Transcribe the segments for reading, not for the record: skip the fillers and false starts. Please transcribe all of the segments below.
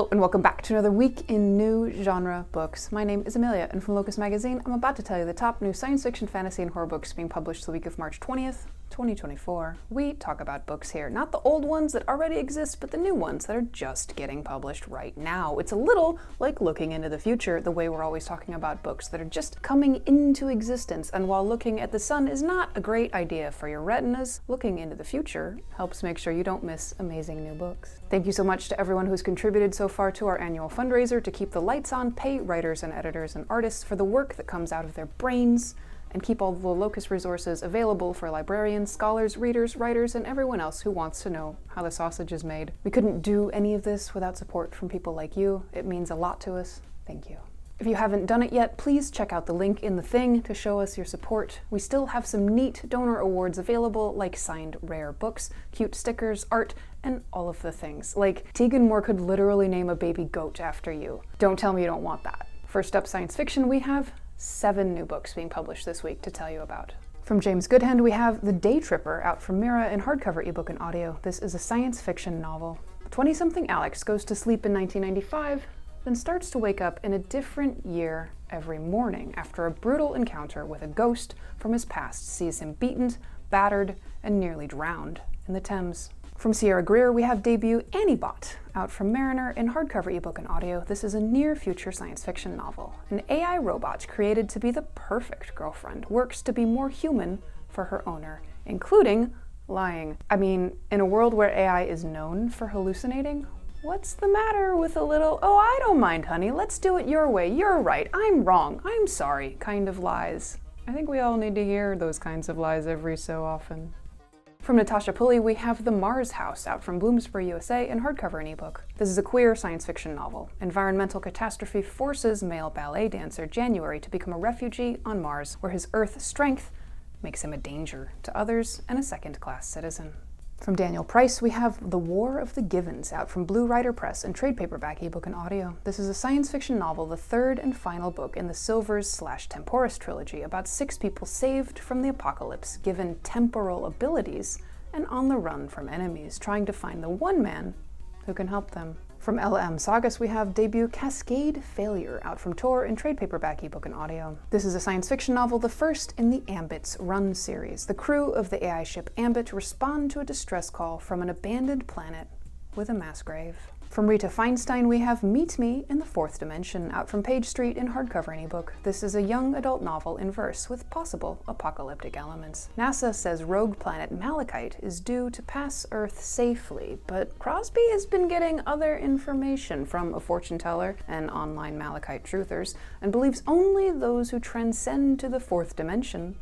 Hello and welcome back to another week in new genre books. My name is Amelia, and from Locus magazine, I'm about to tell you the top new science fiction, fantasy, and horror books being published the week of March 20th, 2024. We talk about books here, not the old ones that already exist, but the new ones that are just getting published right now. It's a little like looking into the future, the way we're always talking about books that are just coming into existence. And while looking at the sun is not a great idea for your retinas, looking into the future helps make sure you don't miss amazing new books. Thank you so much to everyone who's contributed so far to our annual fundraiser to keep the lights on, pay writers and editors and artists for the work that comes out of their brains, and keep all the Locus resources available for librarians, scholars, readers, writers, and everyone else who wants to know how the sausage is made. We couldn't do any of this without support from people like you. It means a lot to us. Thank you. If you haven't done it yet, please check out the link in the thing to show us your support. We still have some neat donor awards available, like signed rare books, cute stickers, art, and all of the things. Like, Tegan Moore could literally name a baby goat after you. Don't tell me you don't want that. First up, science fiction, we have 7 new books being published this week to tell you about. From James Goodhand, we have The Day Tripper, out from Mira in hardcover, ebook, and audio. This is a science fiction novel. 20-something Alex goes to sleep in 1995, then starts to wake up in a different year every morning after a brutal encounter with a ghost from his past sees him beaten, battered, and nearly drowned in the Thames. From Sierra Greer, we have debut Anbot Out from Mariner in hardcover, ebook, and audio. This is a near-future science fiction novel. An AI robot created to be the perfect girlfriend works to be more human for her owner, including lying. I mean, in a world where AI is known for hallucinating, what's the matter with a little, "Oh, I don't mind, honey, let's do it your way, you're right, I'm wrong, I'm sorry" kind of lies? I think we all need to hear those kinds of lies every so often. From Natasha Pulley, we have The Mars House, out from Bloomsbury, USA, in hardcover and ebook. This is a queer science fiction novel. Environmental catastrophe forces male ballet dancer January to become a refugee on Mars, where his Earth strength makes him a danger to others and a second-class citizen. From Daniel Price, we have The War of the Givens, out from Blue Rider Press in trade paperback, ebook, and audio. This is a science fiction novel, the third and final book in the Silvers/Temporis trilogy, about 6 people saved from the apocalypse, given temporal abilities, and on the run from enemies, trying to find the one man who can help them. From Lethem Sagas, we have debut Cascade Failure, out from Tor in trade paperback, ebook, and audio. This is a science fiction novel, the first in the Ambit's Run series. The crew of the AI ship Anbot respond to a distress call from an abandoned planet with a mass grave. From Rita Feinstein, we have Meet Me in the Fourth Dimension, out from Page Street in hardcover and ebook. This is a young adult novel in verse with possible apocalyptic elements. NASA says rogue planet Malachite is due to pass Earth safely, but Crosby has been getting other information from a fortune teller and online Malachite truthers, and believes only those who transcend to the fourth dimension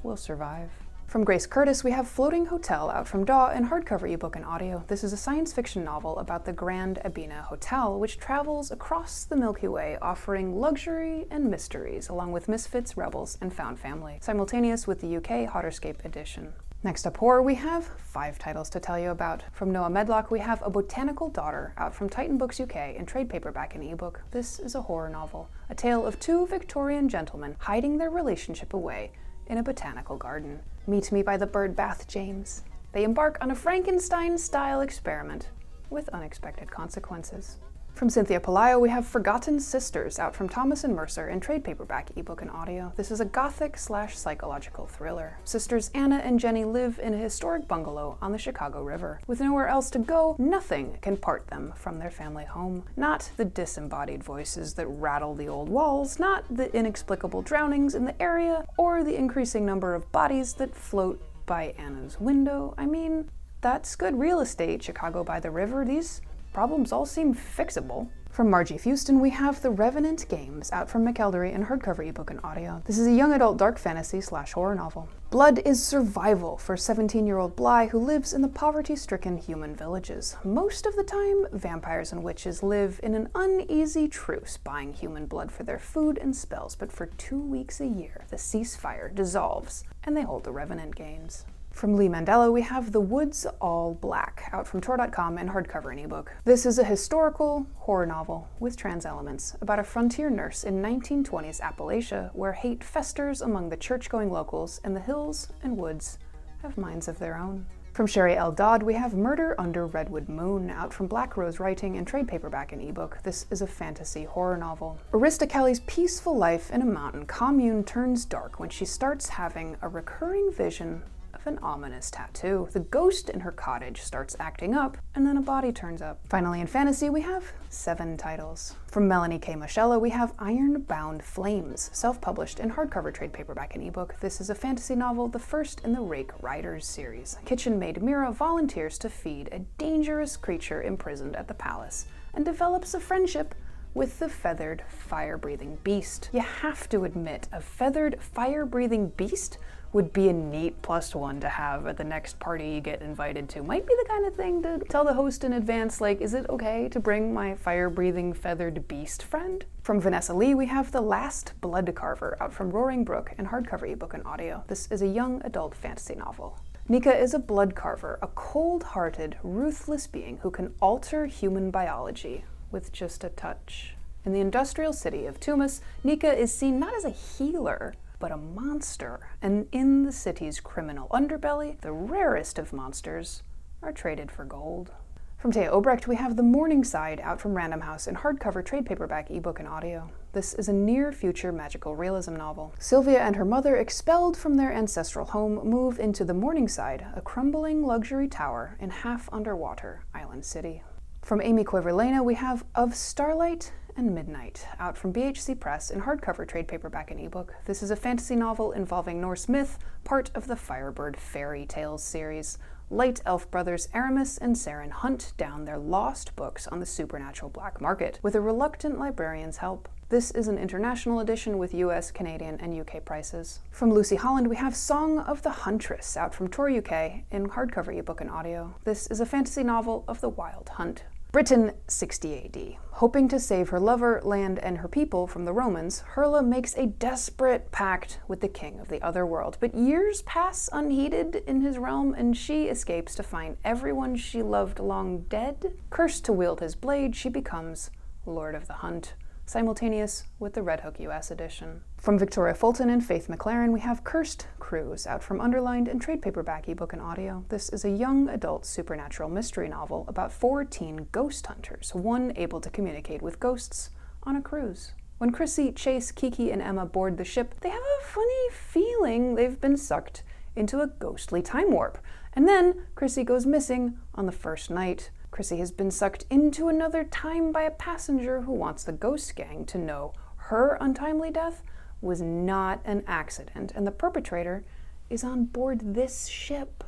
will survive. From Grace Curtis, we have Floating Hotel, out from Daw in hardcover, ebook, and audio. This is a science fiction novel about the Grand Abina Hotel, which travels across the Milky Way, offering luxury and mysteries, along with misfits, rebels, and found family, simultaneous with the UK Hotterscape edition. Next up, horror, we have 5 titles to tell you about. From Noah Medlock, we have A Botanical Daughter, out from Titan Books UK in trade paperback and ebook. This is a horror novel, a tale of 2 Victorian gentlemen hiding their relationship away in a botanical garden. Meet me by the bird bath, James. They embark on a Frankenstein-style experiment with unexpected consequences. From Cynthia Pelayo, we have Forgotten Sisters, out from Thomas and Mercer in trade paperback, ebook, and audio. This is a gothic/psychological thriller. Sisters Anna and Jenny live in a historic bungalow on the Chicago River. With nowhere else to go, nothing can part them from their family home. Not the disembodied voices that rattle the old walls, not the inexplicable drownings in the area, or the increasing number of bodies that float by Anna's window. I mean, that's good real estate, Chicago by the river. These problems all seem fixable. From Margie Fuston, we have The Revenant Games, out from McElderry in hardcover, ebook, and audio. This is a young adult dark fantasy/horror novel. Blood is survival for 17-year-old Bly, who lives in the poverty-stricken human villages. Most of the time, vampires and witches live in an uneasy truce, buying human blood for their food and spells, but for 2 weeks a year, the ceasefire dissolves, and they hold the Revenant Games. From Lee Mandela, we have The Woods All Black, out from Tor.com in hardcover and ebook. This is a historical horror novel with trans elements about a frontier nurse in 1920s Appalachia, where hate festers among the church-going locals and the hills and woods have minds of their own. From Sherry L. Dodd, we have Murder Under Redwood Moon, out from Black Rose Writing in trade paperback and ebook. This is a fantasy horror novel. Arista Kelly's peaceful life in a mountain commune turns dark when she starts having a recurring vision of an ominous tattoo. The ghost in her cottage starts acting up, and then a body turns up. Finally, in fantasy, we have 7 titles. From Melanie K. Moschella, we have Ironbound Flames, self-published in hardcover trade paperback and ebook. This is a fantasy novel, the first in the Rake Riders series. Kitchen maid Mira volunteers to feed a dangerous creature imprisoned at the palace, and develops a friendship with the feathered, fire-breathing beast. You have to admit, a feathered, fire-breathing beast would be a neat +1 to have at the next party you get invited to. Might be the kind of thing to tell the host in advance, like, is it okay to bring my fire-breathing feathered beast friend? From Vanessa Lee, we have The Last Bloodcarver, out from Roaring Brook in hardcover ebook and audio. This is a young adult fantasy novel. Nika is a bloodcarver, a cold-hearted, ruthless being who can alter human biology with just a touch. In the industrial city of Tumas, Nika is seen not as a healer, but a monster. And in the city's criminal underbelly, the rarest of monsters are traded for gold. From Taya Obrecht, we have The Morningside, out from Random House in hardcover trade paperback, ebook, and audio. This is a near-future magical realism novel. Sylvia and her mother, expelled from their ancestral home, move into the Morningside, a crumbling luxury tower in half-underwater Island City. From Amy Kuivalainen, we have Of Starlight and Midnight, out from BHC Press in hardcover trade paperback and ebook. This is a fantasy novel involving Norse myth, part of the Firebird Fairy Tales series. Light elf brothers Aramis and Saren hunt down their lost books on the supernatural black market, with a reluctant librarian's help. This is an international edition with US, Canadian, and UK prices. From Lucy Holland, we have Song of the Huntress, out from Tor UK in hardcover ebook and audio. This is a fantasy novel of the Wild Hunt. Britain, 60 AD. Hoping to save her lover, land, and her people from the Romans, Herla makes a desperate pact with the king of the other world. But years pass unheeded in his realm, and she escapes to find everyone she loved long dead. Cursed to wield his blade, she becomes Lord of the Hunt, simultaneous with the Red Hook US edition. From Victoria Fulton and Faith McLaren, we have Cursed Cruz, out from Underlined and trade paperback, ebook, and audio. This is a young adult supernatural mystery novel about 4 teen ghost hunters, one able to communicate with ghosts on a cruise. When Chrissy, Chase, Kiki, and Emma board the ship, they have a funny feeling they've been sucked into a ghostly time warp. And then Chrissy goes missing on the first night. Chrissy has been sucked into another time by a passenger who wants the ghost gang to know her untimely death was not an accident, and the perpetrator is on board this ship.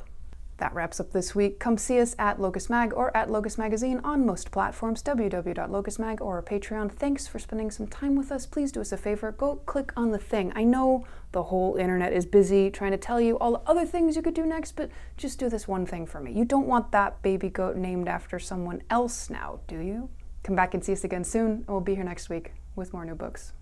That wraps up this week. Come see us at Locus Mag or at Locus Magazine on most platforms, www.locusmag or our Patreon. Thanks for spending some time with us. Please do us a favor, go click on the thing. I know the whole internet is busy trying to tell you all the other things you could do next, but just do this one thing for me. You don't want that baby goat named after someone else now, do you? Come back and see us again soon, and we'll be here next week with more new books.